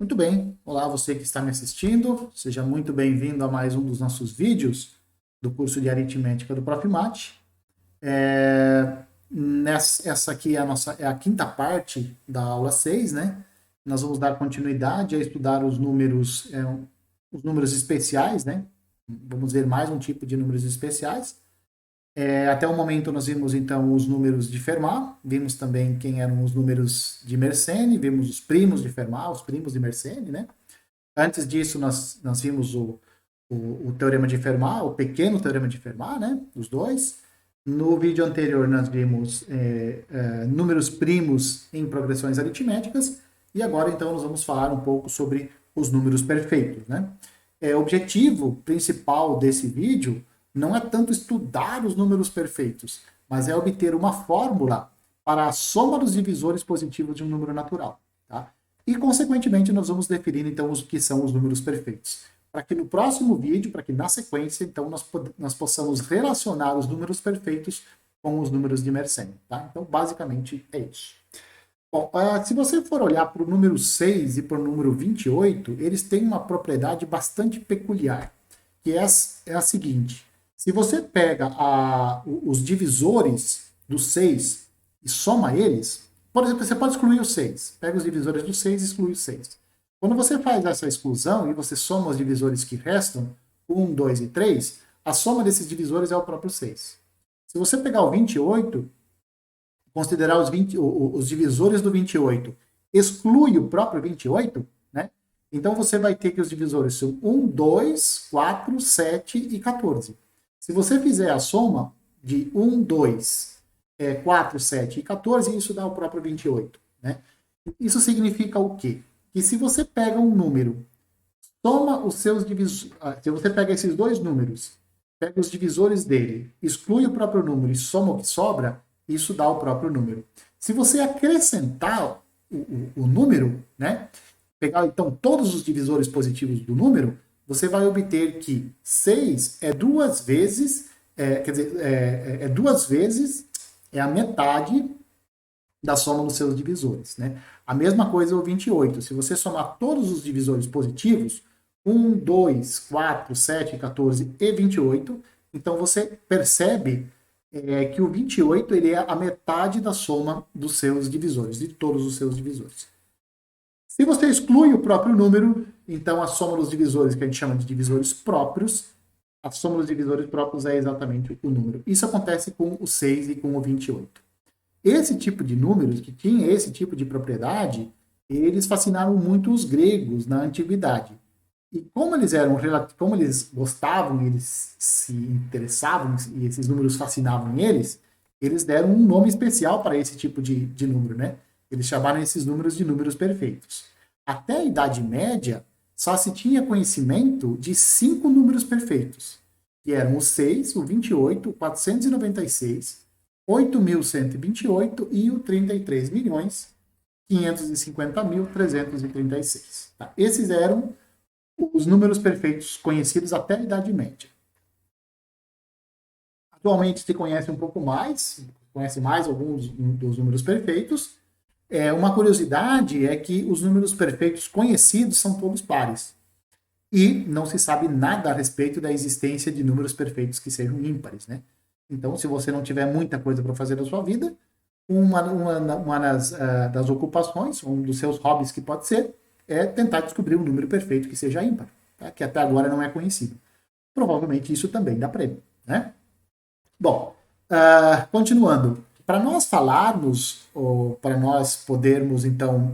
Muito bem, olá você que está me assistindo, seja muito bem-vindo a mais um dos nossos vídeos do curso de aritmética do Prof. Mate. Essa aqui é a quinta parte da aula 6, né? Nós vamos dar continuidade a estudar os números especiais, né? Vamos ver mais um tipo de números especiais. Até o momento nós vimos então os números de Fermat, vimos também quem eram os números de Mersenne, vimos os primos de Fermat, os primos de Mersenne, né? Antes disso nós vimos o teorema de Fermat, o pequeno teorema de Fermat, né? Os dois. No vídeo anterior nós vimos números primos em progressões aritméticas e agora então nós vamos falar um pouco sobre os números perfeitos, né? O objetivo principal desse vídeo não é tanto estudar os números perfeitos, mas é obter uma fórmula para a soma dos divisores positivos de um número natural. Tá? E, consequentemente, nós vamos definir, então, os que são os números perfeitos. Para que no próximo vídeo, para que na sequência, então, nós possamos relacionar os números perfeitos com os números de Mersenne. Tá? Então, basicamente, é isso. Bom, se você for olhar para o número 6 e para o número 28, eles têm uma propriedade bastante peculiar, que é a seguinte. Se você pega os divisores do 6 e soma eles, por exemplo, você pode excluir o 6. Pega os divisores do 6 e exclui o 6. Quando você faz essa exclusão e você soma os divisores que restam, 1, 2 e 3, a soma desses divisores é o próprio 6. Se você pegar o 28, considerar os divisores do 28, exclui o próprio 28, né? Então você vai ter que os divisores são 1, 2, 4, 7 e 14. Se você fizer a soma de 1, 2, 4, 7 e 14, isso dá o próprio 28. Né? Isso significa o quê? Que se você pega um número, soma os seus divisores, se você pega esses dois números, pega os divisores dele, exclui o próprio número e soma o que sobra, isso dá o próprio número. Se você acrescentar o número, né? Pegar então todos os divisores positivos do número, você vai obter que 6 é duas vezes, é a metade da soma dos seus divisores. Né? A mesma coisa é o 28. Se você somar todos os divisores positivos, 1, 2, 4, 7, 14 e 28, então você percebe que o 28 ele é a metade da soma dos seus divisores, de todos os seus divisores. Se você exclui o próprio número, então a soma dos divisores, que a gente chama de divisores próprios, a soma dos divisores próprios é exatamente o número. Isso acontece com o 6 e com o 28. Esse tipo de números, que tinha esse tipo de propriedade, eles fascinaram muito os gregos na antiguidade. E como eles gostavam, eles se interessavam e esses números fascinavam eles deram um nome especial para esse tipo de número, né? Eles chamaram esses números de números perfeitos. Até a Idade Média, só se tinha conhecimento de 5 números perfeitos, que eram o 6, o 28, o 496, 8.128 e o 33.550.336. Tá? Esses eram os números perfeitos conhecidos até a Idade Média. Atualmente se conhece um pouco mais, conhece mais alguns dos números perfeitos. Uma curiosidade é que os números perfeitos conhecidos são todos pares. E não se sabe nada a respeito da existência de números perfeitos que sejam ímpares, né? Então, se você não tiver muita coisa para fazer na sua vida, uma das ocupações, um dos seus hobbies que pode ser, é tentar descobrir um número perfeito que seja ímpar, tá? Que até agora não é conhecido. Provavelmente isso também dá prêmio, né? Bom, continuando. Para nós falarmos, ou para nós podermos, então,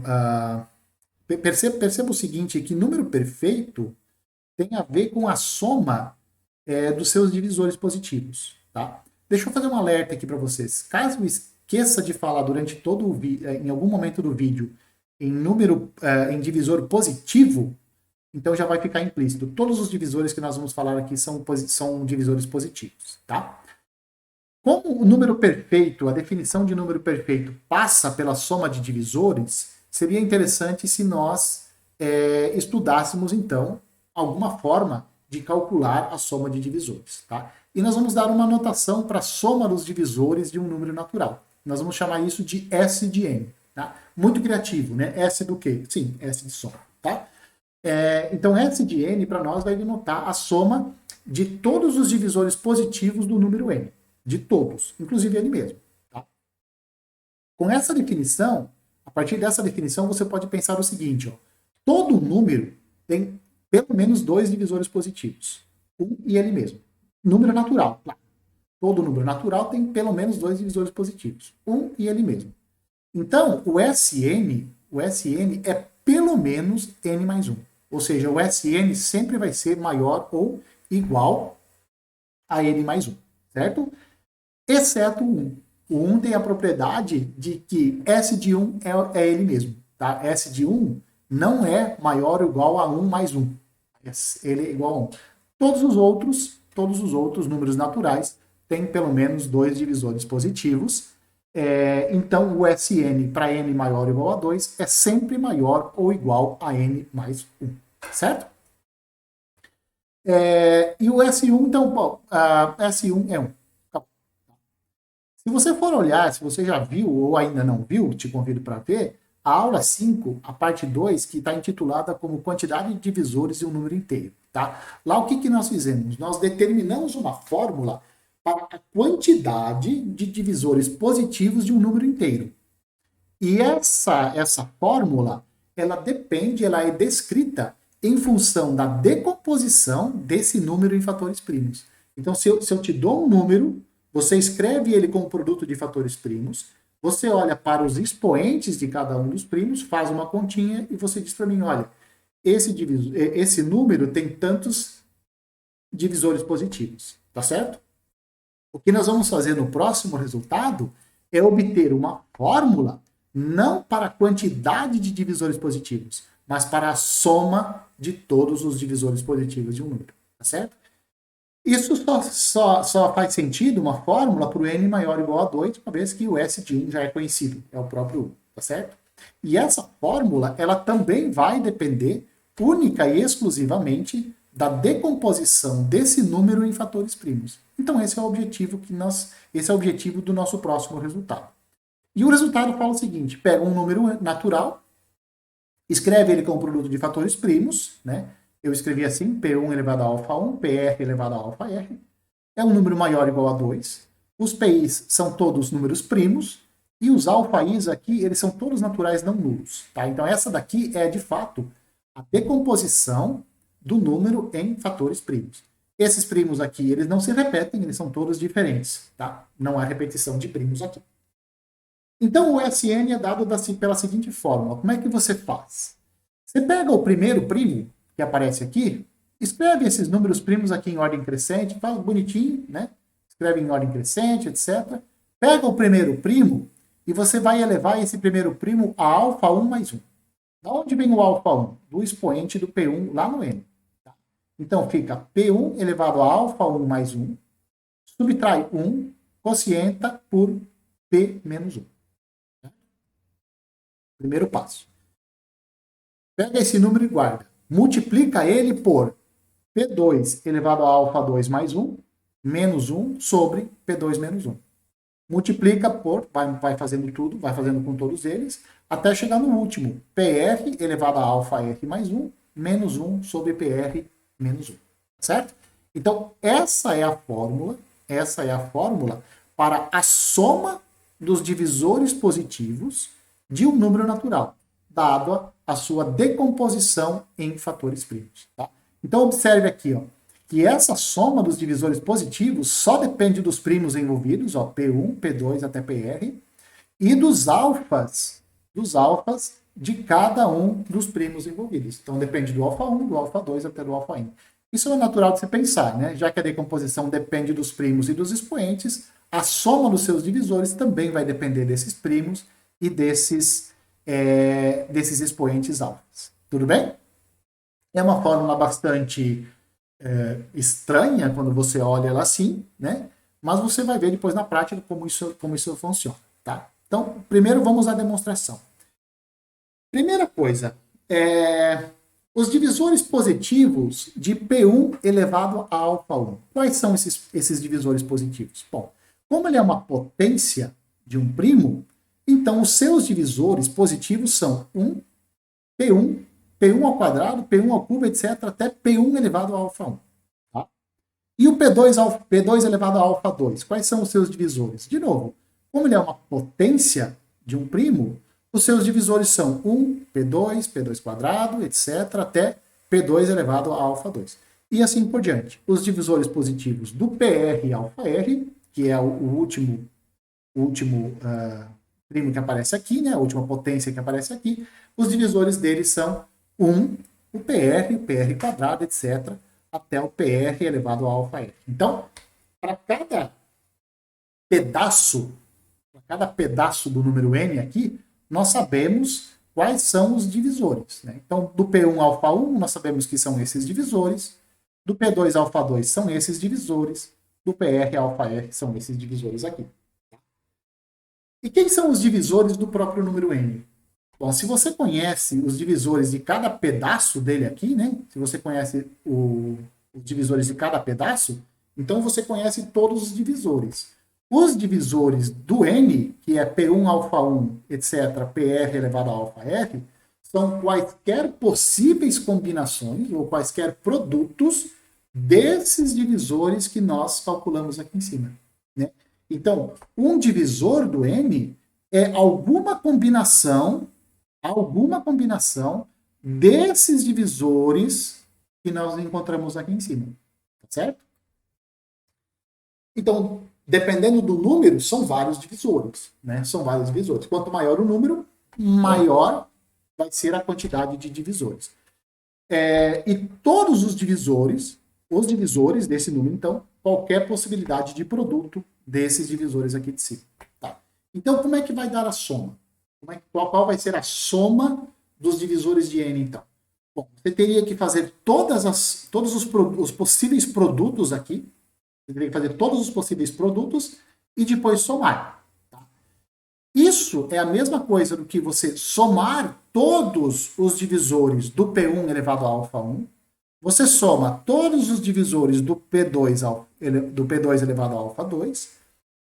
perceba o seguinte, que número perfeito tem a ver com a soma dos seus divisores positivos, tá? Deixa eu fazer um alerta aqui para vocês. Caso esqueça de falar durante todo o vídeo, em algum momento do vídeo, em divisor positivo, então já vai ficar implícito. Todos os divisores que nós vamos falar aqui são divisores positivos, tá? Como o número perfeito, a definição de número perfeito passa pela soma de divisores, seria interessante se nós estudássemos, então, alguma forma de calcular a soma de divisores. Tá? E nós vamos dar uma notação para a soma dos divisores de um número natural. Nós vamos chamar isso de S de n. Tá? Muito criativo, né? S do quê? Sim, S de soma. Tá? tá? Então, S de n para nós vai denotar a soma de todos os divisores positivos do número n. De todos, inclusive ele mesmo. Tá? Com essa definição, a partir dessa definição, você pode pensar o seguinte, ó, todo número tem pelo menos dois divisores positivos, e ele mesmo. Número natural, claro. Todo número natural tem pelo menos dois divisores positivos, e ele mesmo. Então, o Sn é pelo menos n mais 1. Ou seja, o Sn sempre vai ser maior ou igual a n mais 1, certo? Exceto o 1. O 1 tem a propriedade de que S de 1 é ele mesmo. Tá? S de 1 não é maior ou igual a 1 mais 1. Ele é igual a 1. Todos os outros números naturais têm pelo menos dois divisores positivos. Então, o Sn para n maior ou igual a 2 é sempre maior ou igual a n mais 1. Certo? E o S1, então, bom, S1 é 1. Se você for olhar, se você já viu ou ainda não viu, te convido para ver, a aula 5, a parte 2, que está intitulada como quantidade de divisores de um número inteiro. Tá? Lá o que nós fizemos? Nós determinamos uma fórmula para a quantidade de divisores positivos de um número inteiro. E essa fórmula, ela é descrita em função da decomposição desse número em fatores primos. Então, se eu te dou um número, você escreve ele como produto de fatores primos, você olha para os expoentes de cada um dos primos, faz uma continha e você diz para mim, olha, esse número tem tantos divisores positivos, tá certo? O que nós vamos fazer no próximo resultado é obter uma fórmula não para a quantidade de divisores positivos, mas para a soma de todos os divisores positivos de um número, tá certo? Isso só faz sentido, uma fórmula, para o n maior ou igual a 2, uma vez que o S de 1 já é conhecido, é o próprio 1, tá certo? E essa fórmula, ela também vai depender única e exclusivamente da decomposição desse número em fatores primos. Então esse é o objetivo do nosso próximo resultado. E o resultado fala o seguinte, pega um número natural, escreve ele como produto de fatores primos, né? Eu escrevi assim, P1 elevado a alfa 1, PR elevado a alfa R. É um número maior ou igual a 2. Os PIs são todos números primos. E os alfa-is aqui, eles são todos naturais não nulos. Tá? Então essa daqui é, de fato, a decomposição do número em fatores primos. Esses primos aqui, eles não se repetem, eles são todos diferentes. Tá? Não há repetição de primos aqui. Então o Sn é dado pela seguinte fórmula. Como é que você faz? Você pega o primeiro primo, que aparece aqui, escreve esses números primos aqui em ordem crescente, faz bonitinho, né? Escreve em ordem crescente, etc. Pega o primeiro primo e você vai elevar esse primeiro primo a alfa 1 mais 1. Da onde vem o alfa 1? Do expoente do P1 lá no N. Tá? Então fica P1 elevado a alfa 1 mais 1, subtrai 1, quocienta por P menos 1. Tá? Primeiro passo. Pega esse número e guarda. Multiplica ele por P2 elevado a alfa 2 mais 1, menos 1, sobre P2 menos 1. Multiplica por, vai fazendo tudo, vai fazendo com todos eles, até chegar no último, PR elevado a alfa R mais 1, menos 1 sobre PR menos 1. Certo? Então, essa é a fórmula para a soma dos divisores positivos de um número natural, dado a sua decomposição em fatores primos. Tá? Então, observe aqui, ó, que essa soma dos divisores positivos só depende dos primos envolvidos, ó, P1, P2 até PR, e dos alfas de cada um dos primos envolvidos. Então, depende do alfa 1, do alfa 2 até do alfa n. Isso é natural de você pensar, né? Já que a decomposição depende dos primos e dos expoentes, a soma dos seus divisores também vai depender desses primos e desses expoentes alfas. Tudo bem? É uma fórmula bastante estranha quando você olha ela assim, né? Mas você vai ver depois na prática como isso funciona, tá? Então, primeiro vamos à demonstração. Primeira coisa, os divisores positivos de P1 elevado a alfa 1. Quais são esses divisores positivos? Bom, como ele é uma potência de um primo, então os seus divisores positivos são 1, P1 P1 ao quadrado, P1 ao cubo, etc., até P1 elevado a alfa 1. Tá? E o P2 elevado a alfa 2, quais são os seus divisores? De novo, como ele é uma potência de um primo, os seus divisores são 1, P2, P2 quadrado, etc., até P2 elevado a alfa 2. E assim por diante. Os divisores positivos do PR alfa R, que é o último primo que aparece aqui, né? A última potência que aparece aqui, os divisores deles são 1, o PR quadrado, etc., até o PR elevado a alfa R. Então, para cada pedaço do número n aqui, nós sabemos quais são os divisores. Né? Então, do P1 alfa 1, nós sabemos que são esses divisores, do P2 alfa 2 são esses divisores, do PR alfa R são esses divisores aqui. E quem são os divisores do próprio número n? Bom, se você conhece os divisores de cada pedaço dele aqui, né? Se você conhece os divisores de cada pedaço, então você conhece todos os divisores. Os divisores do n, que é P1 alfa 1, etc., PR elevado a alfa R, são quaisquer possíveis combinações ou quaisquer produtos desses divisores que nós calculamos aqui em cima. Né? Então, um divisor do n é alguma combinação desses divisores que nós encontramos aqui em cima. Tá certo? Então, dependendo do número, são vários divisores. Né? São vários divisores. Quanto maior o número, maior vai ser a quantidade de divisores. E todos os divisores desse número, então, qualquer possibilidade de produto desses divisores aqui de cima. Tá? Então, como é que vai dar a soma? Qual vai ser a soma dos divisores de n, então? Bom, você teria que fazer todos os possíveis produtos aqui. Você teria que fazer todos os possíveis produtos e depois somar. Tá? Isso é a mesma coisa do que você somar todos os divisores do P1 elevado a alfa 1. Você soma todos os divisores do P2 elevado a alfa 2.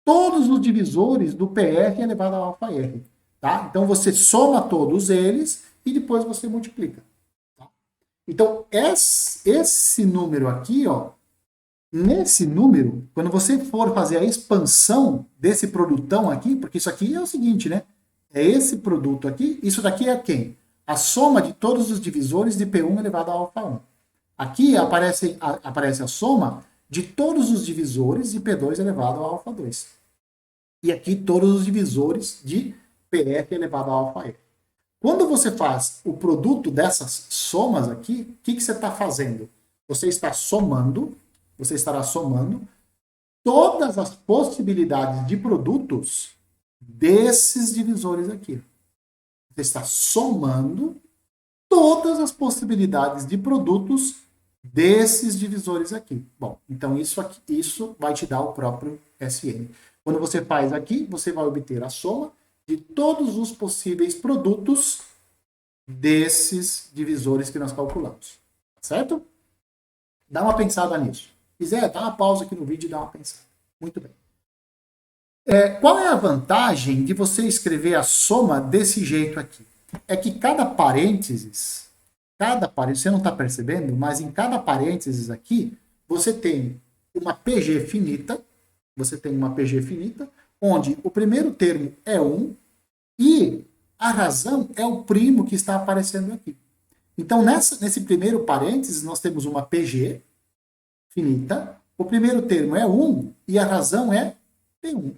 Todos os divisores do PR elevado a alfa R. Tá? Então, você soma todos eles e depois você multiplica. Tá? Então, esse número aqui, ó, nesse número, quando você for fazer a expansão desse produtão aqui, porque isso aqui é o seguinte, né? É esse produto aqui, isso daqui é quem? A soma de todos os divisores de P1 elevado a alfa 1. Aqui aparece a soma de todos os divisores de P2 elevado a alfa 2. E aqui todos os divisores de PR elevado a alfa R. Quando você faz o produto dessas somas aqui, o que você está fazendo? Você estará somando todas as possibilidades de produtos desses divisores aqui. Você está somando todas as possibilidades de produtos desses divisores aqui. Bom, então isso vai te dar o próprio SN. Quando você faz aqui, você vai obter a soma de todos os possíveis produtos desses divisores que nós calculamos. Certo? Dá uma pensada nisso. Se quiser, dá uma pausa aqui no vídeo e dá uma pensada. Muito bem. Qual é a vantagem de você escrever a soma desse jeito aqui? É que cada parênteses, você não está percebendo, mas em cada parênteses aqui, você tem uma PG finita, onde o primeiro termo é 1 e a razão é o primo que está aparecendo aqui. Então, nesse primeiro parênteses, nós temos uma PG finita, o primeiro termo é 1 e a razão é P1.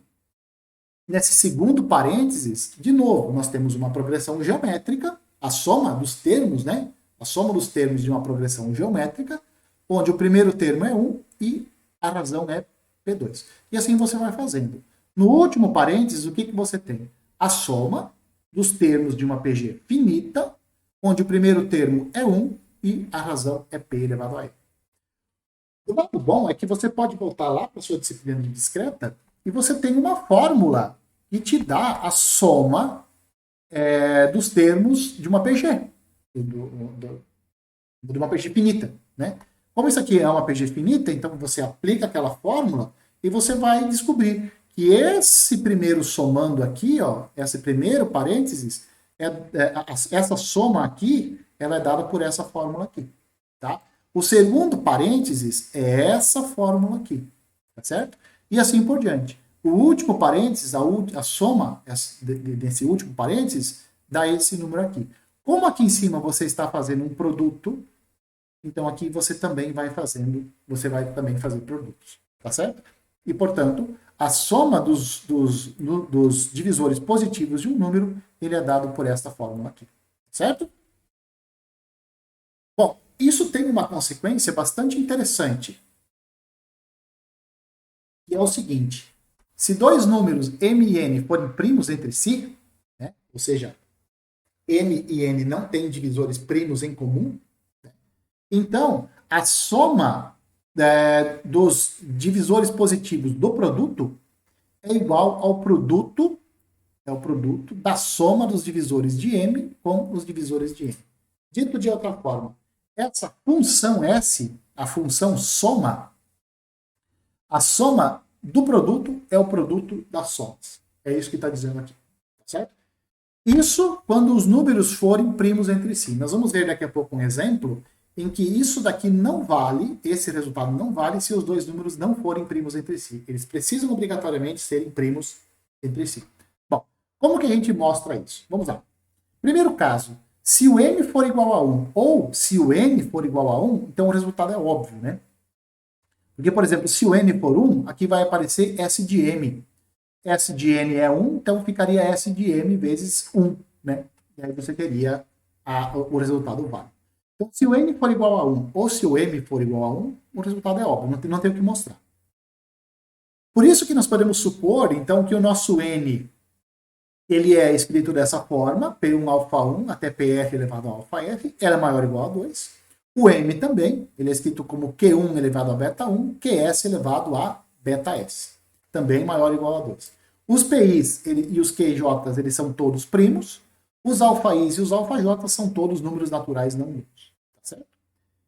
Nesse segundo parênteses, de novo, nós temos uma progressão geométrica, a soma dos termos, né? A soma dos termos de uma progressão geométrica, onde o primeiro termo é 1 e a razão é P2. E assim você vai fazendo. No último parênteses, o que você tem? A soma dos termos de uma PG finita, onde o primeiro termo é 1 e a razão é P elevado a E. O lado bom é que você pode voltar lá para a sua disciplina de discreta e você tem uma fórmula que te dá a soma dos termos de uma PG, de uma PG finita. Né? Como isso aqui é uma PG finita, então você aplica aquela fórmula e você vai descobrir que esse primeiro somando aqui, ó, esse primeiro parênteses, essa soma aqui ela é dada por essa fórmula aqui, tá? O segundo parênteses é essa fórmula aqui, tá certo? E assim por diante. O último parênteses, a soma desse último parênteses, dá esse número aqui. Como aqui em cima você está fazendo um produto, então aqui você também vai também fazer produtos, tá certo? E, portanto, a soma dos divisores positivos de um número, ele é dado por esta fórmula aqui, certo? Bom, isso tem uma consequência bastante interessante, que é o seguinte: se dois números m e n forem primos entre si, né, ou seja, m e n não têm divisores primos em comum, né, então a soma dos divisores positivos do produto é igual ao produto, da soma dos divisores de m com os divisores de n. Dito de outra forma, essa função S, a função soma, a soma do produto é o produto das somas. É isso que está dizendo aqui, tá certo? Isso quando os números forem primos entre si. Nós vamos ver daqui a pouco um exemplo em que isso daqui não vale, esse resultado não vale se os dois números não forem primos entre si. Eles precisam obrigatoriamente serem primos entre si. Bom, como que a gente mostra isso? Vamos lá. Primeiro caso, se o m for igual a 1 ou se o n for igual a 1, então o resultado é óbvio, né? Porque, por exemplo, se o n for 1, aqui vai aparecer S de m. S de n é 1, então ficaria S de m vezes 1, né? E aí você teria o resultado válido. Então, se o n for igual a 1 ou se o m for igual a 1, o resultado é óbvio, não tem o que mostrar. Por isso que nós podemos supor, então, que o nosso n ele é escrito dessa forma, P1 alfa 1 até PR elevado a alfa F, ela é maior ou igual a 2. O m também, ele é escrito como Q1 elevado a beta 1, QS elevado a beta S, também maior ou igual a 2. Os PIs e os QJs, eles são todos primos, os alfa-Is e os alfa-J são todos números naturais não nulos. Tá certo?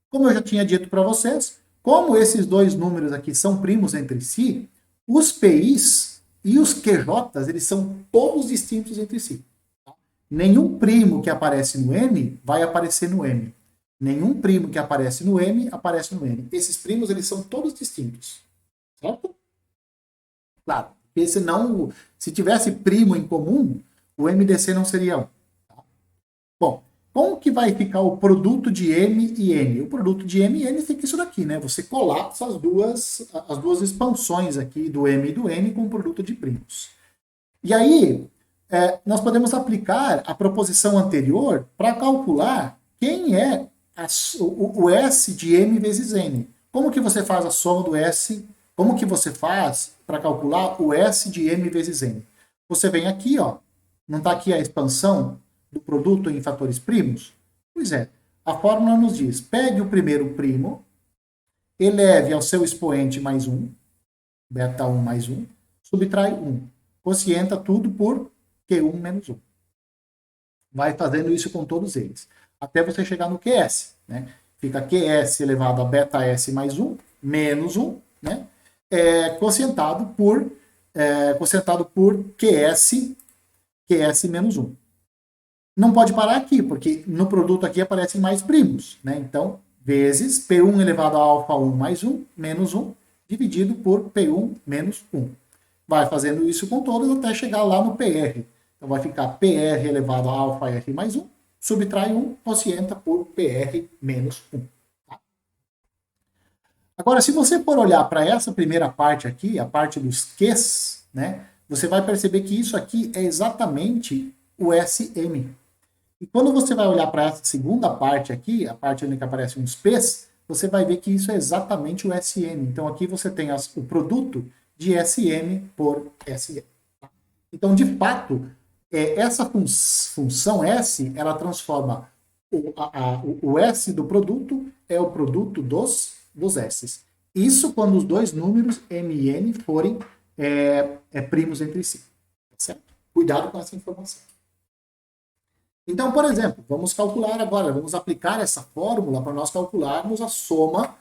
Como eu já tinha dito para vocês, como esses dois números aqui são primos entre si, os PIs e os QJs, eles são todos distintos entre si. Tá? Nenhum primo que aparece no M vai aparecer no M. Nenhum primo que aparece no M aparece no N. Esses primos, eles são todos distintos. Certo? Claro, porque senão, se tivesse primo em comum, o MDC não seria 1. Tá? Bom, como que vai ficar o produto de M e N? O produto de M e N fica isso daqui, né? Você colapsa as duas expansões aqui do M e do N com o produto de primos. E aí, nós podemos aplicar a proposição anterior para calcular quem é o S de M vezes N. Como que você faz a soma do S? Como que você faz para calcular o S de M vezes N? Você vem aqui, ó, não está aqui a expansão do produto em fatores primos? Pois é, a fórmula nos diz, pegue o primeiro primo, eleve ao seu expoente mais 1, beta 1 mais 1, subtrai 1. Quocienta tudo por Q1 menos 1. Vai fazendo isso com todos eles, até você chegar no QS. Né? Fica QS elevado a beta S mais 1, menos 1, né? Quocientado por QS menos 1. Não pode parar aqui, porque no produto aqui aparecem mais primos. Né? Então, vezes P1 elevado a alfa 1 mais 1, menos 1, dividido por P1 menos 1. Vai fazendo isso com todos até chegar lá no PR. Então, vai ficar PR elevado a alfa F mais 1, subtrai 1, quocienta por PR menos 1. Tá? Agora, se você for olhar para essa primeira parte aqui, a parte dos Qs, né, você vai perceber que isso aqui é exatamente o SM. E quando você vai olhar para essa segunda parte aqui, a parte onde aparecem os P's, você vai ver que isso é exatamente o SM. Então, aqui você tem o produto de SM por SM. Então, de fato, essa função S, ela transforma o S do produto é o produto dos S's. Isso quando os dois números M e N forem primos entre si. Certo? Cuidado com essa informação. Então, por exemplo, vamos calcular agora, vamos aplicar essa fórmula para nós calcularmos a soma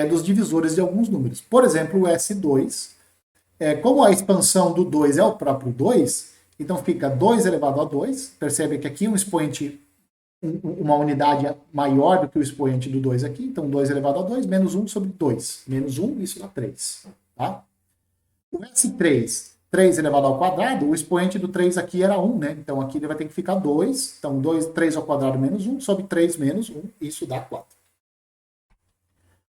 dos divisores de alguns números. Por exemplo, o S2, como a expansão do 2 é o próprio 2, então fica 2 elevado a 2, percebe que aqui um expoente uma unidade maior do que o expoente do 2 aqui, então 2 elevado a 2, menos 1 sobre 2. Menos 1, isso dá 3. Tá? O S3, 3 elevado ao quadrado, o expoente do 3 aqui era 1, né? Então aqui ele vai ter que ficar 2. Então 3 ao quadrado menos 1 sobre 3 menos 1, isso dá 4.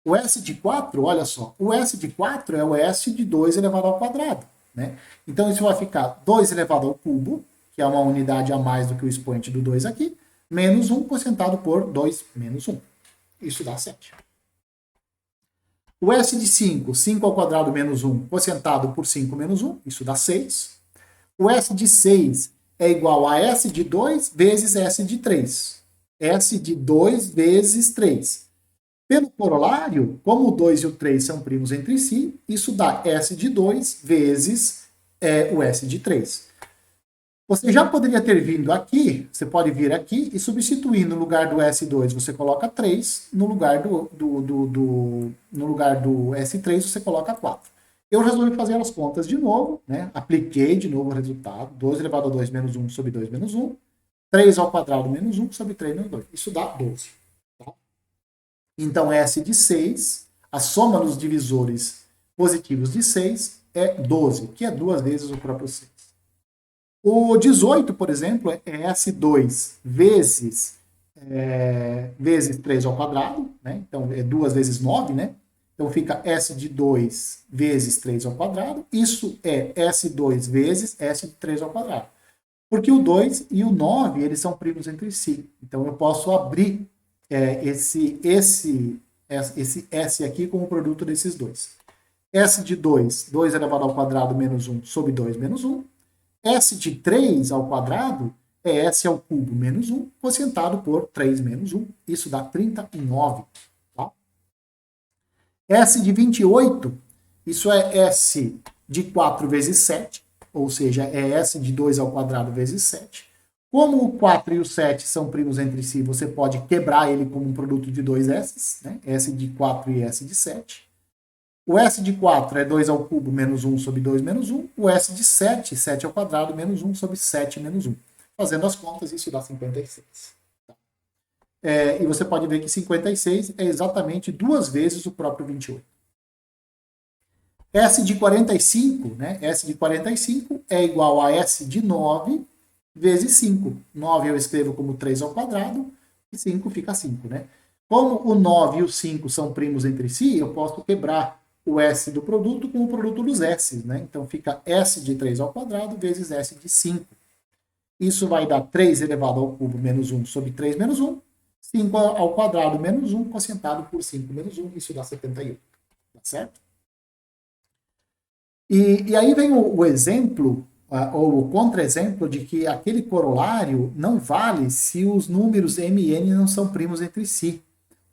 O S de 4, olha só, o S de 4 é o S de 2 elevado ao quadrado, né? Então isso vai ficar 2 elevado ao cubo, que é uma unidade a mais do que o expoente do 2 aqui, menos 1 quocientado por 2 menos 1. Isso dá 7. O S de 5, 5 ao quadrado menos 1, quocientado por 5 menos 1, isso dá 6. O S de 6 é igual a S de 2 vezes S de 3. S de 2 vezes 3. Pelo corolário, como o 2 e o 3 são primos entre si, isso dá S de 2 vezes o S de 3. Você já poderia ter vindo aqui, você pode vir aqui e substituir no lugar do S2 você coloca 3, no lugar no lugar do S3 você coloca 4. Eu resolvi fazer as contas de novo, né? Apliquei de novo o resultado, 2 elevado a 2 menos 1 sobre 2 menos 1, 3 ao quadrado menos 1 sobre 3 menos 2. Isso dá 12. Tá? Então, S de 6, a soma dos divisores positivos de 6 é 12, que é 2 vezes o próprio 6. O 18, por exemplo, é S2 vezes 3 ao quadrado, né? Então é 2 vezes 9, né? Então fica S de 2 vezes 3 ao quadrado. Isso é S2 vezes S de 3 ao quadrado. Porque o 2 e o 9, eles são primos entre si. Então eu posso abrir esse S aqui como produto desses dois. S de 2, 2 elevado ao quadrado menos 1 sobre 2 menos 1. S de 3 ao quadrado é S ao cubo menos 1, quocientado por 3 menos 1. Isso dá 39. Tá? S de 28, isso é S de 4 vezes 7, ou seja, é S de 2 ao quadrado vezes 7. Como o 4 e o 7 são primos entre si, você pode quebrar ele como um produto de dois S's, né? S de 4 e S de 7. O S de 4 é 2 ao cubo menos 1 sobre 2 menos 1. O S de 7, 7 ao quadrado menos 1 sobre 7 menos 1. Fazendo as contas, isso dá 56. E você pode ver que 56 é exatamente 2 vezes o próprio 28. S de 45, né? S de 45 é igual a S de 9 vezes 5. 9 eu escrevo como 3 ao quadrado e 5 fica 5, né? Como o 9 e o 5 são primos entre si, eu posso quebrar o S do produto com o produto dos S, né? Então fica S de 3 ao quadrado vezes S de 5. Isso vai dar 3 elevado ao cubo menos 1 sobre 3 menos 1. 5 ao quadrado menos 1, quocientado por 5 menos 1. Isso dá 71. Tá certo? E aí vem o exemplo, ou o contra-exemplo, de que aquele corolário não vale se os números m e n não são primos entre si.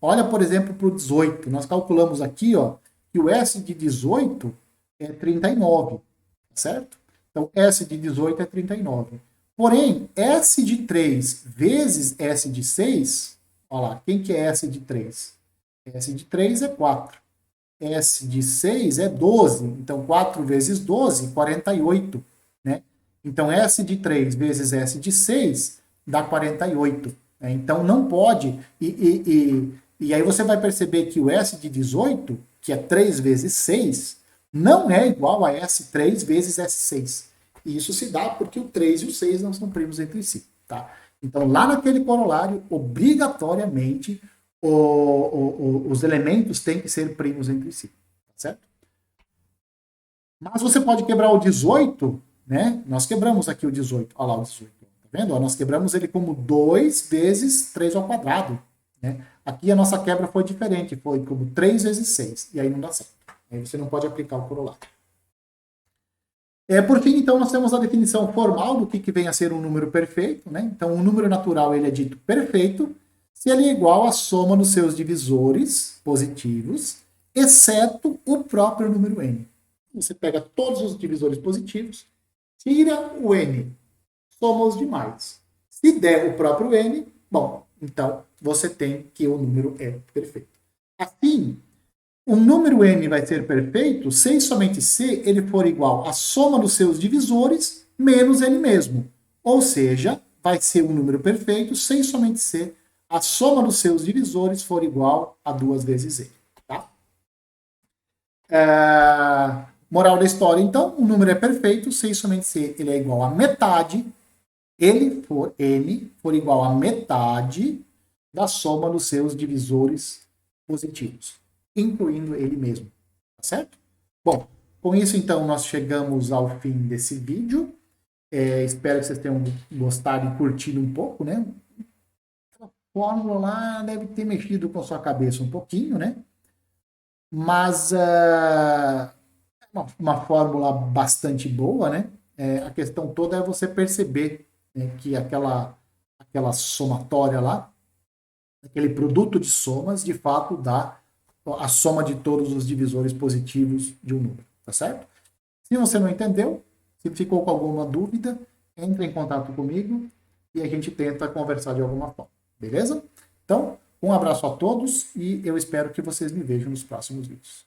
Olha, por exemplo, para o 18. Nós calculamos aqui, ó, que o S de 18 é 39, certo? Então, S de 18 é 39. Porém, S de 3 vezes S de 6, olha lá, quem que é S de 3? S de 3 é 4. S de 6 é 12. Então, 4 vezes 12, 48. Né? Então, S de 3 vezes S de 6 dá 48. Né? Então, não pode... E aí você vai perceber que o S de 18, que é 3 vezes 6, não é igual a S3 vezes S6. E isso se dá porque o 3 e o 6 não são primos entre si. Tá? Então, lá naquele corolário, obrigatoriamente, os elementos têm que ser primos entre si. Tá certo? Mas você pode quebrar o 18, né? Nós quebramos aqui o 18. Olha lá o 18. Tá vendo? Nós quebramos ele como 2 vezes 3 ao quadrado. Né? Aqui a nossa quebra foi diferente, foi como 3 vezes 6, e aí não dá certo. Aí você não pode aplicar o corolário. Por fim, então, nós temos a definição formal do que vem a ser um número perfeito. Né? Então, um número natural ele é dito perfeito se ele é igual à soma dos seus divisores positivos, exceto o próprio número n. Você pega todos os divisores positivos, tira o n, soma os demais. Se der o próprio n, bom, então você tem que o número é perfeito. Assim, um número n vai ser perfeito se e somente se ele for igual à soma dos seus divisores menos ele mesmo. Ou seja, vai ser um número perfeito sem somente se a soma dos seus divisores for igual a 2 vezes ele. Tá? Moral da história, então, o número é perfeito se somente se ele é igual a metade, n for igual a metade da soma dos seus divisores positivos, incluindo ele mesmo. Tá certo? Bom, com isso, então, nós chegamos ao fim desse vídeo. Espero que vocês tenham gostado e curtido um pouco, né? A fórmula lá deve ter mexido com a sua cabeça um pouquinho, né? Mas é uma fórmula bastante boa, né? A questão toda é você perceber, né, que aquela somatória lá, aquele produto de somas, de fato dá a soma de todos os divisores positivos de um número, tá certo? Se você não entendeu, se ficou com alguma dúvida, entre em contato comigo e a gente tenta conversar de alguma forma, beleza? Então, um abraço a todos e eu espero que vocês me vejam nos próximos vídeos.